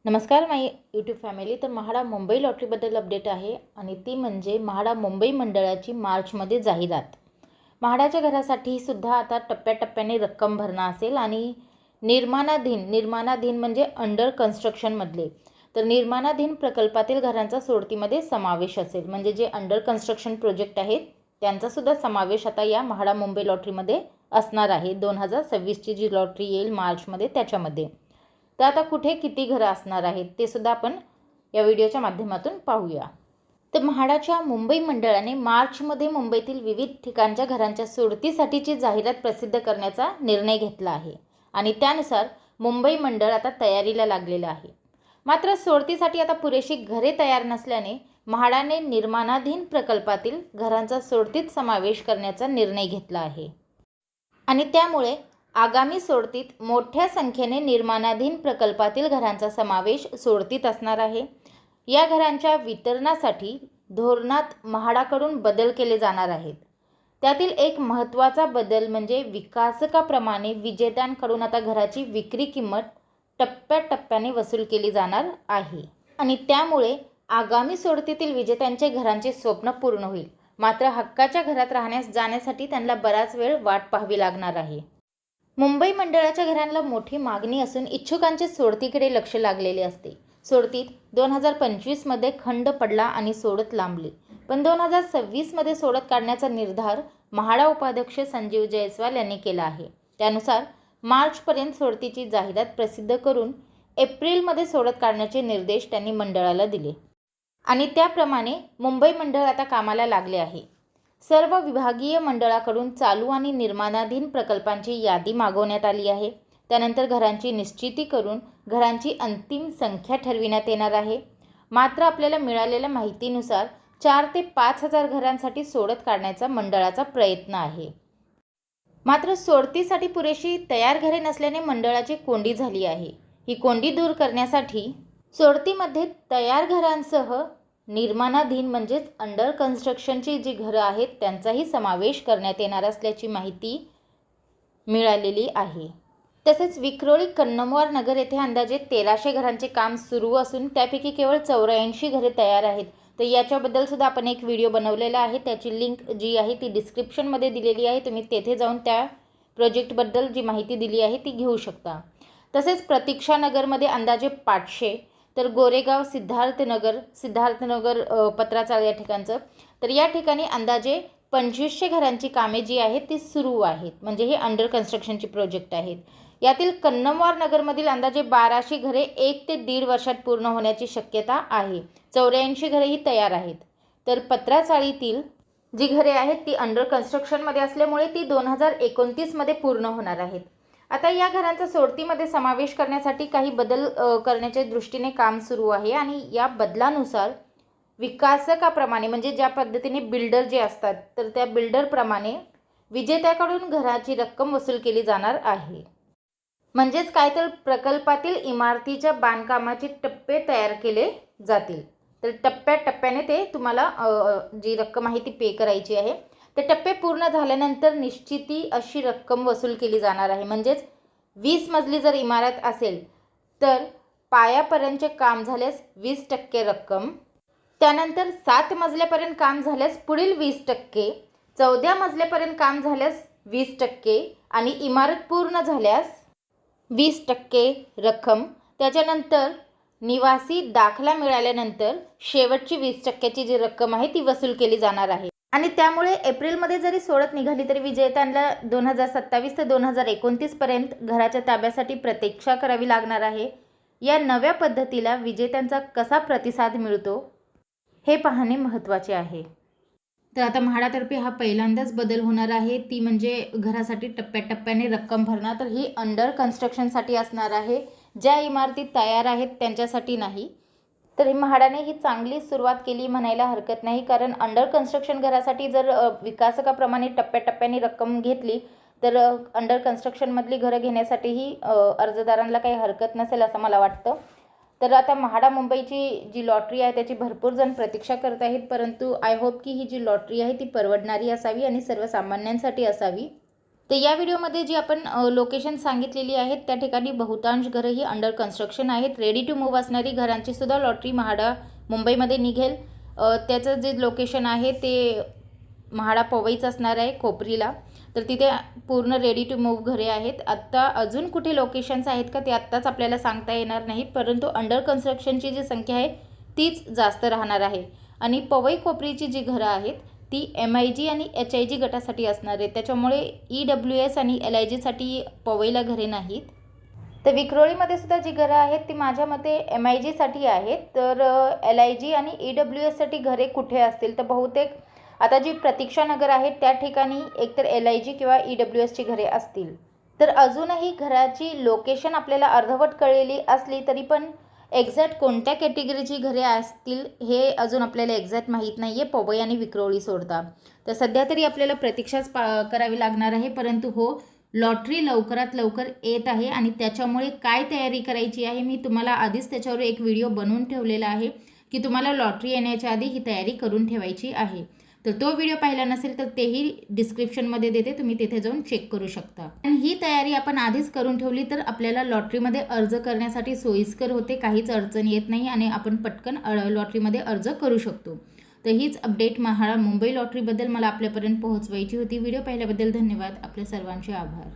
नमस्कार माय YouTube family. तर MHADA Mumbai लॉटरीबद्दल update आहे आणि ती म्हणजे म्हाडा मुंबई मंडळाची मार्चमध्ये जाहिरात. म्हाडाच्या घरासाठी सुद्धा आता टप्प्याटप्प्याने रक्कम भरणं असेल आणि निर्माणाधीन म्हणजे अंडर कन्स्ट्रक्शनमधले तर निर्माणाधीन प्रकल्पातील घरांचा सोडतीमध्ये समावेश असेल. म्हणजे जे अंडर कन्स्ट्रक्शन प्रोजेक्ट आहेत त्यांचासुद्धा समावेश आता या म्हाडा मुंबई लॉटरीमध्ये असणार आहे. 2026ची जी लॉटरी येईल मार्चमध्ये त्याच्यामध्ये. तर आता कुठे किती घरं असणार आहेत ते सुद्धा आपण या व्हिडिओच्या माध्यमातून पाहूया. तर म्हाडाच्या मुंबई मंडळाने मार्चमध्ये मुंबईतील विविध ठिकाणच्या घरांच्या सोडतीसाठीची जाहिरात प्रसिद्ध करण्याचा निर्णय घेतला आहे आणि त्यानुसार मुंबई मंडळ आता तयारीला लागलेलं आहे. मात्र सोडतीसाठी आता पुरेशी घरे तयार नसल्याने म्हाडाने निर्माणाधीन प्रकल्पातील घरांचा सोडतीत समावेश करण्याचा निर्णय घेतला आहे आणि त्यामुळे आगामी सोडतीत मोठ्या संख्येने निर्माणाधीन प्रकल्पातील घरांचा समावेश सोडतीत असणार आहे. या घरांच्या वितरणासाठी धोरणात म्हाडाकडून बदल केले जाणार आहेत. त्यातील एक महत्त्वाचा बदल म्हणजे विकासकाप्रमाणे विजेत्यांकडून आता घराची विक्री किंमत टप्प्याटप्प्याने वसूल केली जाणार आहे आणि त्यामुळे आगामी सोडतीतील विजेत्यांचे घरांचे स्वप्न पूर्ण होईल. मात्र हक्काच्या घरात राहण्यास जाण्यासाठी त्यांना बराच वेळ वाट पाहावी लागणार आहे. मुंबई मंडळाच्या घरांना मोठी मागणी असून इच्छुकांचे सोडतीकडे लक्ष लागलेले असते. सोडतीत 2025मध्ये खंड पडला आणि सोडत लांबली, पण 2026मध्ये सोडत काढण्याचा निर्धार म्हाडा उपाध्यक्ष संजीव जयस्वाल यांनी केला आहे. त्यानुसार मार्चपर्यंत सोडतीची जाहिरात प्रसिद्ध करून एप्रिलमध्ये सोडत काढण्याचे निर्देश त्यांनी मंडळाला दिले आणि त्याप्रमाणे मुंबई मंडळ आता कामाला लागले आहे. सर्व विभागीय मंडळाकडून चालू आणि निर्माणाधीन प्रकल्पांची यादी मागवण्यात आली आहे. त्यानंतर घरांची निश्चिती करून घरांची अंतिम संख्या ठरविण्यात येणार आहे. मात्र आपल्याला मिळालेल्या माहितीनुसार 4 ते 5 हजार घरांसाठी सोडत काढण्याचा मंडळाचा प्रयत्न आहे. मात्र सोडतीसाठी पुरेशी तयार घरे नसल्याने मंडळाची कोंडी झाली आहे. ही कोंडी दूर करण्यासाठी सोडतीमध्ये तयार घरांसह निर्माणाधीन म्हणजेच अंडर कन्स्ट्रक्शनची जी घरं आहेत त्यांचाही समावेश करण्यात येणार असल्याची माहिती मिळालेली आहे. तसेच विक्रोळी कन्नमवार नगर येथे अंदाजे 1300 घरांचे काम सुरू असून त्यापैकी केवळ 84 घरे तयार आहेत. तर याच्याबद्दल सुद्धा आपण एक व्हिडिओ बनवलेला आहे. त्याची लिंक जी आहे ती डिस्क्रिप्शनमध्ये दिलेली आहे. तुम्ही तेथे जाऊन त्या प्रोजेक्टबद्दल जी माहिती दिली आहे ती घेऊ शकता. तसेच प्रतीक्षानगरमध्ये अंदाजे 500, तर गोरेगाव सिद्धार्थनगर पत्राचाळ या ठिकाणचं तर या ठिकाणी अंदाजे 2500 घरांची कामे जी आहेत ती सुरू आहेत. म्हणजे हे अंडर कन्स्ट्रक्शनची प्रोजेक्ट आहेत. यातील कन्नमवार नगरमधील अंदाजे 1200 घरे 1 ते 1.5 वर्षात पूर्ण होण्याची शक्यता आहे. 84 घरे ही तयार आहेत. तर पत्राचाळीतील जी घरे आहेत ती अंडर कन्स्ट्रक्शनमध्ये असल्यामुळे ती 2029मध्ये पूर्ण होणार आहेत. आता या घरांचा सोडतीमध्ये समावेश करण्यासाठी काही बदल करण्याच्या दृष्टीने काम सुरू आहे आणि या बदलानुसार विकासकाप्रमाणे म्हणजे ज्या पद्धतीने बिल्डर जे असतात तर त्या बिल्डरप्रमाणे विजेत्याकडून घराची रक्कम वसूल केली जाणार आहे. म्हणजेच काय तर प्रकल्पातील इमारतीच्या बांधकामाचे टप्पे तयार केले जातील. तर टप्प्याटप्प्याने ते तुम्हाला जी रक्कम आहे ती पे करायची आहे. ते टप्पे पूर्ण झाल्यानंतर निश्चिती अशी रक्कम वसूल केली जाणार आहे. म्हणजेच 20 मजली जर इमारत असेल तर पायापर्यंतचे काम झाल्यास 20% रक्कम, त्यानंतर 7 मजल्यापर्यंत काम झाल्यास पुढील 20%, 14 मजल्यापर्यंत काम झाल्यास 20% आणि इमारत पूर्ण झाल्यास 20% रक्कम. त्याच्यानंतर निवासी दाखला मिळाल्यानंतर शेवटची 20%ची जी रक्कम आहे ती वसूल केली जाणार आहे. आणि त्यामुळे एप्रिलमध्ये जरी सोडत निघाली तरी विजेत्यांना 2027 ते 2029 पर्यंत घराच्या ताब्यासाठी प्रतीक्षा करावी लागणार आहे. या नव्या पद्धतीला विजेत्यांचा कसा प्रतिसाद मिळतो हे पाहणे महत्त्वाचे आहे. तर आता म्हाडातर्फे हा पहिल्यांदाच बदल होणार आहे. ती म्हणजे घरासाठी टप्प्याटप्प्याने रक्कम भरणं. तर ही अंडर कन्स्ट्रक्शनसाठी असणार आहे. ज्या इमारती तयार आहेत त्यांच्यासाठी नाही. तर म्हाडाने ही चांगली सुरुवात केली म्हणायला हरकत नाही. कारण अंडर कन्स्ट्रक्शन घरासाठी जर विकासकाप्रमाणे टप्प्याटप्प्याने रक्कम घेतली तर अंडर कन्स्ट्रक्शनमधली घरं घेण्यासाठीही अर्जदारांना काही हरकत नसेल असं मला वाटतं. तर आता म्हाडा मुंबईची जी लॉटरी आहे त्याची भरपूर जण प्रतीक्षा करत आहेत. परंतु आय होप की ही जी लॉटरी आहे ती परवडणारी असावी आणि सर्वसामान्यांसाठी असावी. तर या व्हिडिओमध्ये जी आपण लोकेशन सांगितलेली आहेत त्या ठिकाणी बहुतांश घरं ही अंडर कन्स्ट्रक्शन आहेत. रेडी टू मूव्ह असणारी घरांची सुद्धा लॉटरी म्हाडा मुंबईमध्ये निघेल. त्याचं जे लोकेशन आहे ते म्हाडा पवईच असणार आहे, कोपरीला. तर तिथे पूर्ण रेडी टू मूव्ह घरे आहेत. आत्ता अजून कुठे लोकेशन्स आहेत का ते आत्ताच आपल्याला सांगता येणार नाही, परंतु अंडर कन्स्ट्रक्शनची जी संख्या आहे तीच जास्त राहणार आहे. आणि पवई कोपरीची जी घरं आहेत ती MIG आणि HIG गटासाठी असणार आहे. त्याच्यामुळे EWS आणि LIGसाठी पवईला घरे नाहीत. तर विक्रोळीमध्ये सुद्धा जी घरं आहेत ती माझ्या मते MIGसाठी आहेत. तर LIG आणि EWSसाठी घरे कुठे असतील तर बहुतेक आता जी प्रतीक्षानगर आहेत त्या ठिकाणी एकतर LIG किंवा EWSची घरे असतील. तर अजूनही घराची लोकेशन आपल्याला अर्धवट कळलेली असली तरी पण एक्झॅक्ट कोणत्या कॅटेगरीची घरे असतील हे अजून आपल्याला एक्झॅक्ट माहीत नाही आहे, पवई आणि विक्रोळी सोडता. तर सध्या तरी आपल्याला प्रतीक्षाच करावी लागणार आहे. परंतु हो, लॉटरी लवकरात लवकर येत आहे आणि त्याच्यामुळे काय तयारी करायची आहे मी तुम्हाला आधीच त्याच्यावर एक व्हिडिओ बनवून ठेवलेला आहे की तुम्हाला लॉटरी येण्याच्या आधी ही तयारी करून ठेवायची आहे. तर तो व्हिडिओ पाहिला नसेल तर तेही डिस्क्रिप्शनमध्ये देते, तुम्ही तिथे जाऊन चेक करू शकता. आणि ही तयारी आपण आधीच करून ठेवली तर आपल्याला लॉटरीमध्ये अर्ज करण्यासाठी सोयीस्कर होते, काहीच अडचण येत नाही आणि आपण पटकन लॉटरीमध्ये अर्ज करू शकतो. तर हीच अपडेट म्हाडा मुंबई लॉटरीबद्दल मला आपल्यापर्यंत पोहोचवायची होती. व्हिडिओ पाहिल्याबद्दल धन्यवाद. आपल्या सर्वांचे आभार.